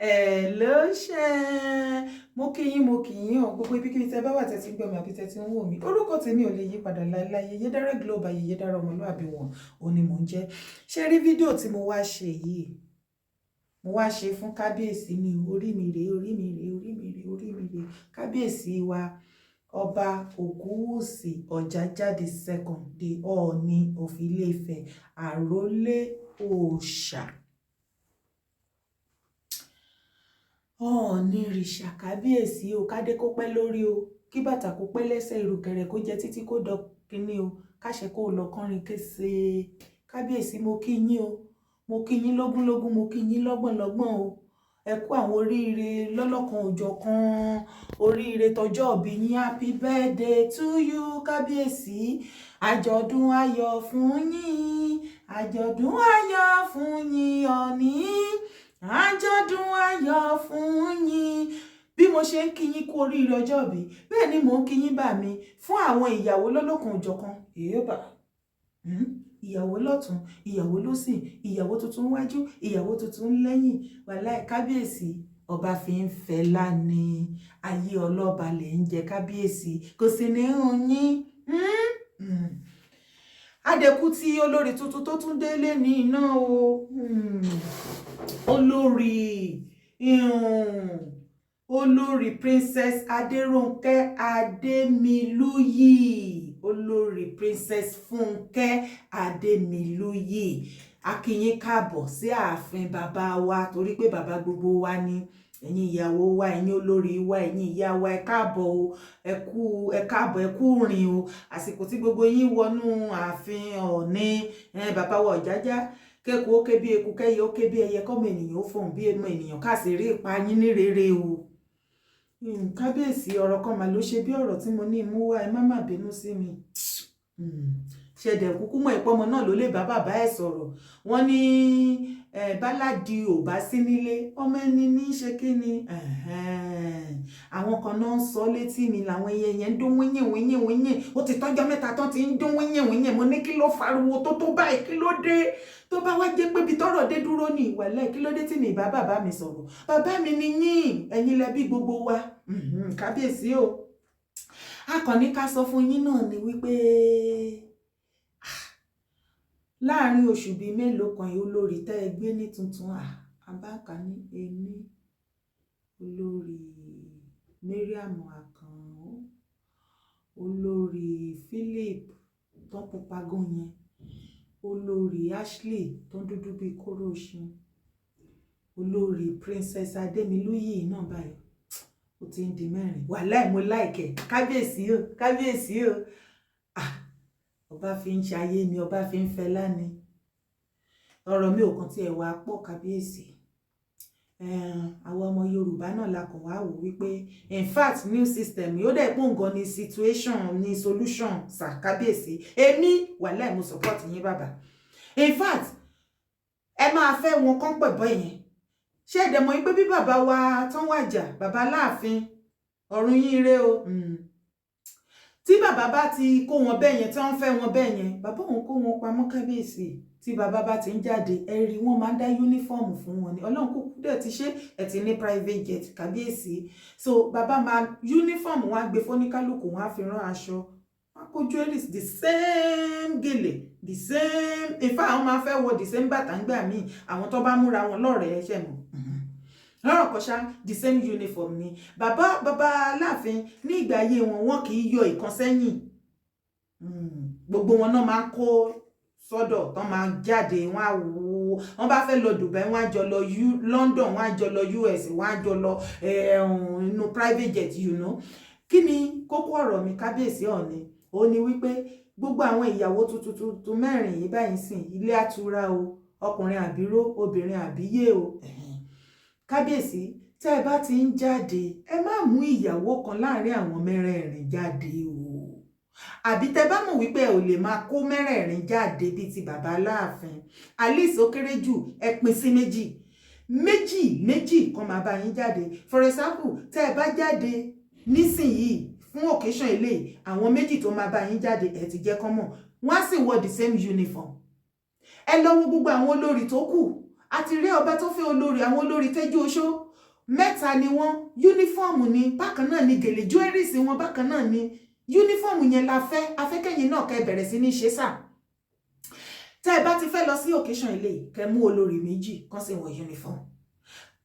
Hello ṣe mo kí yín o gbogbo ibikíbi tẹ́ bá wà tẹ́ ti ń gbọ́ mi àbí tẹ́ ti ń wò mí orúkọ tèmi ò lè yí padà láéláé Yèyédára Global Yèyédára ọmọlúàbí wọn òní mò ń jẹ́ ṣé rí fídíò tí mo wá ṣe yìí mo wá ṣe fún kábíyèsí ní orí mi rèé kábíyèsí wa ọba Ògúnwùsì Ọ̀jájádé second the Ọọ̀ni of Ilé-Ifẹ̀ àrólé òòṣà Oonirisa kábíyèsí o kádé kó pẹ́ lórí o kí bàtà kó pẹ́ lẹ́sẹ̀ ìrùkẹ̀rẹ̀ kó jẹ́ títí kó dọ̀kíní o káṣẹ kó lọ kọrin kése kábíyèsí mo kí yín o mo kí yín lógúnlógún mo kí yín lọ́gbọ̀nlọ́gbọ̀n o ẹ kú àwọn oríire lọ́lọ́kan òjọ̀kan oríire tọjọ́ òbí yín happy birthday to you kábíyèsí àjọ̀dún ayọ̀ fún yín àjọ̀dún ayọ̀ fún yín Ọọ̀ni àjọ̀dún ayọ̀ fún yín bí mo ṣe ń kí yín kú oríire ọjọ́ ìbí bẹ́ẹ̀ ni mò ń kí yín bá mi fún àwọn ìyàwó lọ́lọ́kan òjọ̀kan èébà ìyàwó lọ́tún ìyàwó lósì ìyàwó tuntun wájú ìyàwó tuntun lẹ́yìn wàláì kábíyèsí ọba fi ń fẹ́ lánì ayé ọlọ́ba lẹ̀ ń jẹ kábíyèsí kò sì ní hùn yín adẹ́kù tí olórí tuntun tó tún délé ní iná o olórí princess Adérónkẹ́ Adémilúyì olórí princess Fúnkẹ́ Adémilúyì a kí yín káàbọ̀ sí ààfin bàbá wa torí pé bàbá gbogbo wa ni ẹ̀yin ìyàwó wa ẹ̀yin olórí wa ẹ̀yin ìyá wa ẹ káàbọ̀ o ẹ káàbọ̀ ẹ kú rìn o àsìkò tí gbogbo yín wọnú ààfin Ọọ̀ni bàbá wa Ọ̀jájá kẹ́kọ̀ọ́ ó ké bí eku kẹ́yẹ ó ké bí ẹyẹ kọ́mọ ènìyàn ó fọ̀hún bí ẹmọ ènìyàn káàsì rí ipa yín ní rere o kábíyèsí ọ̀rọ̀ kan mà ló ṣe bí ọ̀rọ̀ tí mo ní mú wá ẹ má bínú sí mi ṣẹ̀dẹ̀ kúkú mọ̀ ìpọ́mọ náà ló lè bá bàbá ẹ̀ sọ̀rọ̀ wọ́n ní báládì ò bá sí nílé ọmọ ẹni ní ṣe kí ni àwọn kan náà ń sọ létí mi làwọn ẹyẹ yẹn ń dún wíyìn ó ti tọ́jọ́ mẹ́ta tán ti ń dún wíyìn mo ní kí ló fariwo tó báyìí kí ló dé tó bá wá jẹ́ pé bí tọ́rọ̀ dé dúró ní ìwẹ̀lẹ̀ kí ló dé tí mi bá bàbá mi sọ̀rọ̀ bàbá mi ni yín ẹ̀yin lẹbí gbogbo wa kábíyèsí o akànní ká sọ fún yín náà ni wípé láàrin oṣù bíi mélòó kan yìí olórí tẹ́ ẹ gbé ní tuntun abáka ní ení olórí Mariam Àkànó olórí Philip tó pupa gan yẹn olórí Ashley tó dúdú bíi kóró ṣin olórí princess Adémilúyì náà báyìí ó ti ń di mẹ́rin wàláì mo láìkẹ́ kábíyèsí o ọba fi ń ṣayé ni ọba fi ń fẹ́ láni ọ̀rọ̀ mi ò kàn tí ẹ̀ wá pọ̀ kábíyèsí àwọn ọmọ Yorùbá náà la kàn wá wò wípé in fact new system yóò dẹ̀ pọ̀ nǹkan ní situation ní solution sà kábíyèsí èmi wàláì mo support yín bàbá in fact ẹ máa fẹ́ wọn kán pẹ̀bọ́ yẹn ṣé ẹ̀dẹ̀ mọ̀ pé bí bàbá wa tán wàjà bàbá láàfin ọ̀run yín ré o tí bàbá bá ti kó wọn bẹ́ẹ̀ yẹn tí wọ́n fẹ́ wọn bẹ́ẹ̀ yẹn bàbá òun kó wọn pamọ́ kábíyèsí tí bàbá bá ti ń jáde ẹ̀rí wọn máa ń dá yúnífọ́ọ̀mù fún wọn ni ọlọ́run kúkú dẹ̀ ti ṣe ẹ̀ ti ní private jet kábíyèsí so bàbá máa yúnífọ́ọ̀mù wọn á gbé fóníkálùkù wọn á fi rán aṣọ wọn kó jewelries the same gèlè the same in fact àwọn máa fẹ́ wọ the same bàtà ń gbà míì àwọn tó bá múra wọn lọ́rẹ̀ẹ́ ṣẹ̀ mọ́ lọ́rọ̀ kọ́ṣá the same uniform ni bàbá aláàfin ní ìgbà ayé wọn kì í yọ ìkan sẹ́yìn gbogbo wọn náà máa kó sọ́dọ̀ tán máa jáde wọ́n bá fẹ́ lọ Dubai wọ́n á jọ lọ London wọ́n á jọ lọ US wọ́n á jọ lọ inú private jet kí ni kókó ọ̀rọ̀ mi kábíyèsí Ọọ̀ni ó ní wípé gbogbo àwọn ìyàwó tuntun mẹ́rin yìí báyìí sìn ilé àtúrà o ọkùnrin àbíró obìnrin àbíyè o kábíyèsí tẹ́ ẹ bá ti ń jáde ẹ má mú ìyàwó kan láàrin àwọn mẹ́rẹ̀ẹ̀rin jáde o àbí tẹ́ bá mọ̀ wípé ẹ ò lè máa kó mẹ́rẹ̀ẹ̀rin jáde bíi ti bàbá Aláàfin alice ó kéré jù ẹ pín sí méjì kan máa bá yín jáde for example tẹ́ ẹ bá jáde nísìnyìí fún occasion eléyìí àwọn méjì tó máa bá yín jáde ẹ ti jẹ́ kán mọ̀ wọ́n á sì wọ the same uniform ẹ lọ wo gbogbo àwọn olórí tó kù àti rí ọba tó fẹ́ olórí, àwọn olórí tẹ́jú oṣó mẹ́ta ni wọ́n, yúnífọ́ọ̀mù ni bákan náà ni gèlè jewelries wọn bákan náà ni yúnífọ́ọ̀mù yẹn la fẹ́ afẹ́kẹ́yìn náà kẹ́ bẹ̀rẹ̀ sí ní ṣe sà. Tẹ́ ẹ bá ti fẹ́ lọ sí occasion ilé kẹ́ mú olórí méjì kan sì wọ uniform.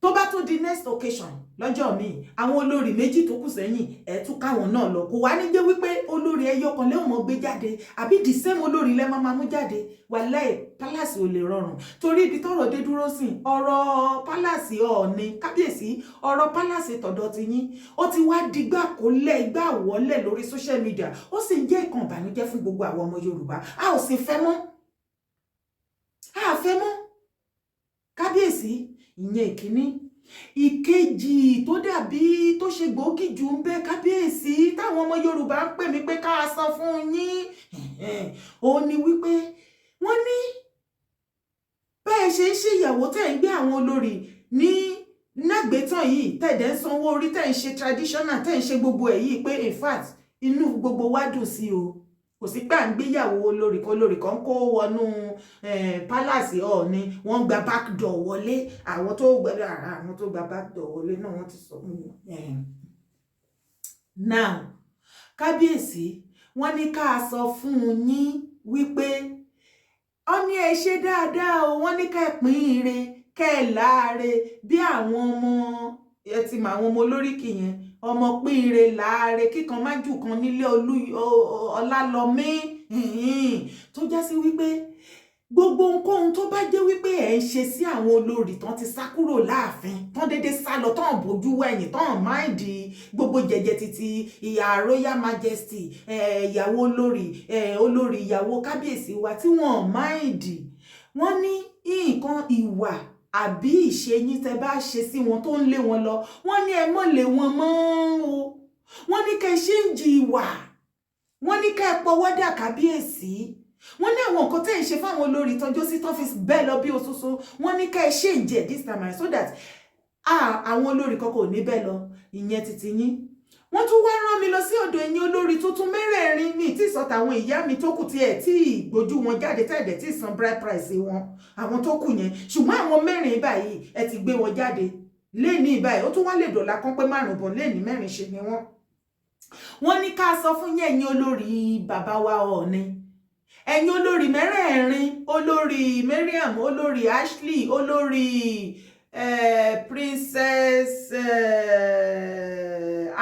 Tó bá tó di next occasion lọ́jọ́ míì àwọn olórí méjì tó kù sẹ́yìn ẹ tún káwọn náà lọ, kò wá ní jẹ́ wípé olórí ẹyọ kan lé ọmọ gbé jáde àbí the same olórí lẹ́ máa mú jáde. Wàláhì palace ò lè rọrùn torí ibi tọ́rọ̀ dé dúró sí ọ̀rọ̀ palace Ọọ̀ni kábíyèsí, ọ̀rọ̀ palace tọ̀dọ̀ ti yín ó ti wá digbá kó lẹ̀ igbá wọlé lórí social media, ó sì ń jẹ́ ìkan ìbànújẹ́ fún gbogbo àwọn ọmọ Yorùbá. A ò sì fẹ́ mọ́, a fẹ́ mọ́ kábíyèsí. Ìyẹn ìkíní. Ìkejì tó dàbí tó ṣe gbòógì jù ń bẹ kábíyèsí táwọn ọmọ Yorùbá ń pè mí pé ká sọ fún yín ó ní wípé wọ́n ní bẹ́ẹ̀ ṣe ń ṣe ìyàwó tẹ́ ń gbé àwọn olórí ní nágbétàn yìí tẹ̀dẹ̀ ń sanwó orí tẹ́ ń ṣe traditional tẹ́ ń ṣe gbogbo ẹ̀ yìí pé in fact inú gbogbo wa dùn sí o. Kò sí pé à ń gbéyàwó olórí kan kó wọnú palace Ọọ̀ni wọ́n gba back door wọlé, àwọn tó gba back door wọlé náà wọ́n ti sọ now kábíyèsí wọ́n ní ká sọ fún yín wípé ó ní ẹ ṣe dáadáa o, wọ́n ní ká pín ire kẹ́ láre bí àwọn ọmọ ẹ ti mọ àwọn ọmọ olóríkì yẹn, ọmọ pín ire láre kíkan má jù kan nílé Ọlálọmí tó já sí wípé gbogbo nǹkan tó bá jẹ́ wípé ẹ̀ ń ṣe sí àwọn olórí tán ti sá kúrò láàfin tán dédé sá lọ tán bójú wẹ̀yìn tán máìdì gbogbo jẹjẹ títí ìyá Royal Majesty ìyàwó olórí ìyàwó kábíyèsí wa tí wọ́n máìdì, wọ́n ní nǹkan ìwà àbí ìṣe yín tẹ́ bá ṣe sí wọn tó ń lé wọn lọ, wọ́n ní ẹ mọ́ lé wọn mọ́ o, wọ́n ní kẹ́ ṣe ń jí ìwà, wọ́n ní kẹ́ pọwọ́dà kábíyèsí, wọ́n ní àwọn nǹkan tẹ́ ń ṣe fáwọn olórí tọ́jú sí tọ́fíìsì bẹ́ẹ̀ lọ bí oṣooṣo, wọ́n ní kẹ́ ṣe ń jẹ this time so that àwọn olórí kankan ò ní bẹ́ẹ̀ lọ. Ìyẹn títí yín. Wọ́n tún wá rán mi lọ sí ọ̀dọ̀ ẹ̀yin olórí tuntun mẹ́rẹ̀ẹ̀rin mi tí sọ tàwọn ìyá mi tó kù tí ẹ̀ tí ìgbójú wọn jáde tẹ́ẹ̀dẹ̀ tí san bride price wọn àwọn tó kù yẹn, ṣùgbọ́n àwọn mẹ́rin báyìí ẹ ti gbé wọn jáde léèní báyìí ó tún wá lè dọ̀la kan pé márùn bọ̀ léèní mẹ́rin ṣe ni wọ́n. Wọ́n ní ká sọ fún yín ẹ̀yin olórí bàbá wa Ọọ̀ni, ẹ̀yin olórí mẹ́rẹ̀ẹ̀rin, olórí Mariam, olórí Ashley, olórí Princess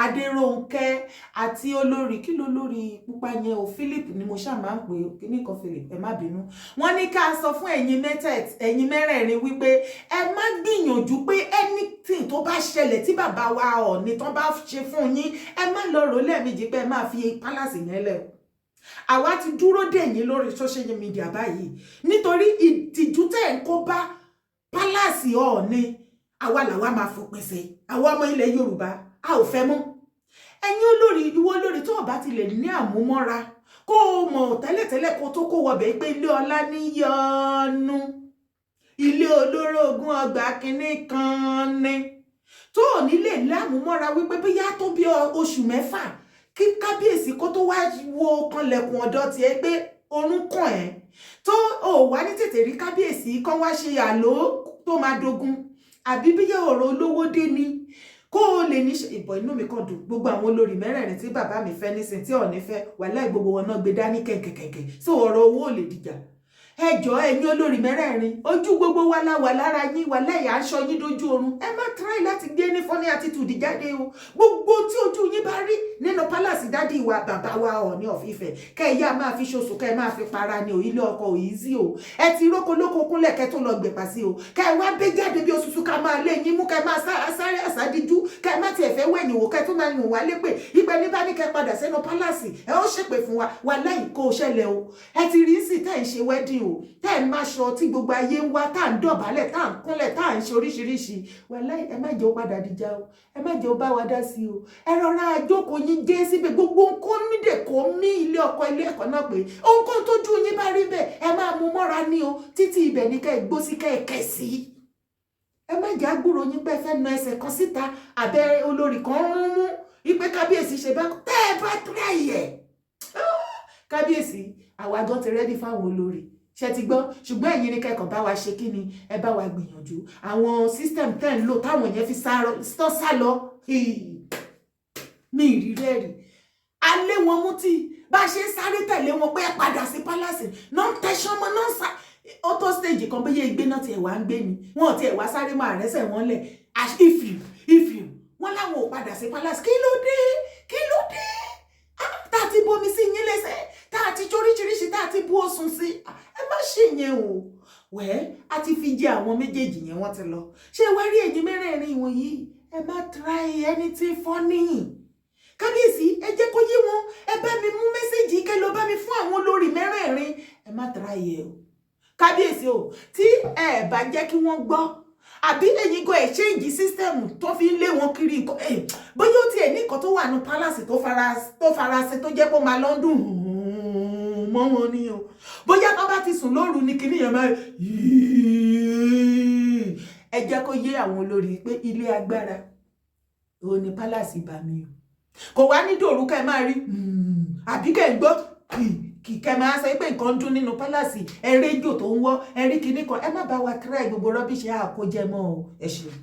Adérónkẹ́ àti olórí kí ló lórí pupa yẹn o Philip ni mo ṣáà máa ń pè kíní kan Philip ẹ má bínú. Wọ́n ní ká sọ fún ẹ̀yin mẹ́rẹ̀ẹ̀rin wípé ẹ má gbìyànjú pé anything tó bá ṣẹlẹ̀ tí bàbá wa Ọọ̀ni tán bá ṣe fún yín ẹ má lọ rò lẹ́ẹ̀mejì pé ẹ má fi palace yẹn lẹ̀. Àwa ti dúró dè yín lórí social media báyìí nítorí ìtìjú tẹ́ ń kó bá palace Ọọ̀ni àwa làwa máa fòpin sí, àwa ọmọ ilẹ̀ Yorùbá a ò fẹ́ mọ́. Ẹ̀yin olórí ìwọ olórí tó bá ti lè ní àmúmọ́ra kó o mọ̀ tẹ́lẹ̀tẹ́lẹ̀ kó tó kó wọbẹ̀ pé ilé ọlá níyanu ilé olórogún ọgbà kínní kan ni tó ò ní lè lámúmọ́ra wípé bóyá tó bí oṣù mẹ́fà kí kábíyèsí kó tó wá wo kanlẹ̀kùn ọ̀dọ̀ tiẹ̀ pé orún kàn ẹ́ tó ò wá ní tètè rí kábíyèsí kan wá ṣe àlò tó máa dogun àbí bíyà ọ̀rọ̀ olówó dé ni kó o lè ní ìbọ̀ inú mi kan dùn gbogbo àwọn olórí mẹ́rẹ̀ẹ̀rin tí bàbá mi fẹ́ nísìn tí Ọọ̀ni fẹ́ wàláhì gbogbo wọn náà gbé dání kẹ̀kẹ̀kẹ̀kẹ̀ so ọ̀rọ̀ owó ò lè dìjà. Ẹjọ́ ẹ̀yin olórí mẹ́rẹ̀ẹ̀rin ojú gbogbo wa la wà lára yín wàláhì aṣọ yín dojú oorun ẹ má try láti gbé ní funny attitude jáde o, gbogbo tí ojú yín bá rí nínú palace dádì wa bàbá wa Ọọ̀ni of Ifẹ̀ kẹ́ ìyá máa fi ṣoṣù kẹ́ máa fi para ní ilé ọkọ òyìnzí o, ẹ ti róko lóko kúnlẹ̀ kẹ́ tó lọ gbèpà sí o, kẹ́ wá gbé jáde bí oṣooṣù ká máa lé yín mú kẹ́ máa sáré àsádíjú kẹ́ má tiẹ̀ fẹ́ wẹ̀yìn wò kẹ́ tó máa yùn wá lépè ìpẹ́ ní bá ní kẹ́ padà sẹ́nu palace ẹ ó ṣèpè fún wa wàláhì kó ṣẹlẹ̀ o. Ẹ ti rí sí tẹ́ ń ṣe wedding o tẹ́ ń má aṣọ tí gbogbo ayé ń wá tá ń dọ̀bálẹ̀ tá ń kúnlẹ̀ tá ń ṣe oríṣiríṣi wàláhì ẹ má jẹ́ ó padà dìjà o, ẹ má jẹ́ ó bá wa dá sí o, ẹ rọra jókòó yín dé síbẹ̀ gbogbo nǹkan nídè kó mí ilé ọkọ ilé ẹ̀kọ́ náà pé ohunkóhun tójú yín bá rí bẹ́ẹ̀ ẹ máa mú mọ́ra ní o títí ibẹ̀ ní kẹ́ ẹ gbó sí kẹ́ ẹ kẹ̀ sí. Ẹ má jẹ́ àgbúrò yín pé ẹ fẹ́ na ẹsẹ̀ kan síta àbẹ́ olórí kan ń mú ipe kábíyèsí ṣe bá tẹ́ ẹ bá tẹ́lẹ̀ yẹ kábíyèsí àwa gan ti rẹ́dí fáwọn olórí ṣe ti gbọ́ ṣùgbọ́n ẹ̀yin ni kẹ́kọ̀ọ́ bá wa ṣe kí ni ẹ bá wa gbìyànjú àwọn system tẹ́ ń lò táwọn yẹn fi sá lọ ní ìrírí ẹ̀rí alé wọn mú tí bá ṣe ń sáré tẹ̀lé wọn pé ẹ padà sí palace náà tẹ̀sán mọ́ náà sá auto stage kan bóyá igbe náà tiẹ̀ wá ń gbé ni wọn tiẹ̀ wá sáré máa rẹ́sẹ̀ wọn lẹ̀ if you wọn láwọn ò padà sí palace kí ló dé tá a ti bomi sí yín lẹ́sẹ̀ tá a ti jóríṣiríṣi tá a ti bú òsùn sí ẹ má ṣe yẹn o wẹ́ẹ́ a ti fi jẹ àwọn méjèèjì yẹn wọ́n ti lọ ṣé wá rí ẹ̀yin mẹ́rẹ̀ẹ̀rin wọ̀nyí ẹ má try anything funny kábíyèsí ẹ jẹ́ kó yé wọn ẹ bá mi mú mẹ́sẹ̀jì kẹ́ lọ bá mi fún àwọn olórí mẹ́rẹ̀ẹ̀rin ẹ má try ẹ o kábíyèsí o tí ẹ bá jẹ́ kí wọ́n gbọ́ àbí ẹ̀yin go exchange system tó fi ń lé wọn kiri nǹkan bóyá ó tiẹ̀ ní nǹkan tó wà ní palace tó farasin tó jẹ́ pé ó máa London mọ́ wọn ni o bóyá tó bá ti sùn lóru ni kíní yẹn máa ẹ jẹ́ kó yé àwọn olórí pé ilé agbára òun ni palace bá mi o kò wá ní dòru ká ẹ máa rí àbí kẹ́ ń gbọ́ kìkẹ́ máa sọ pé nǹkan dún nínú pálásì ẹ rédíò tó ń wọ́ ẹ rí kinní kan ẹ má bá wa try gbogbo rọ́bìṣì àkójẹmọ́ ẹ ṣeun.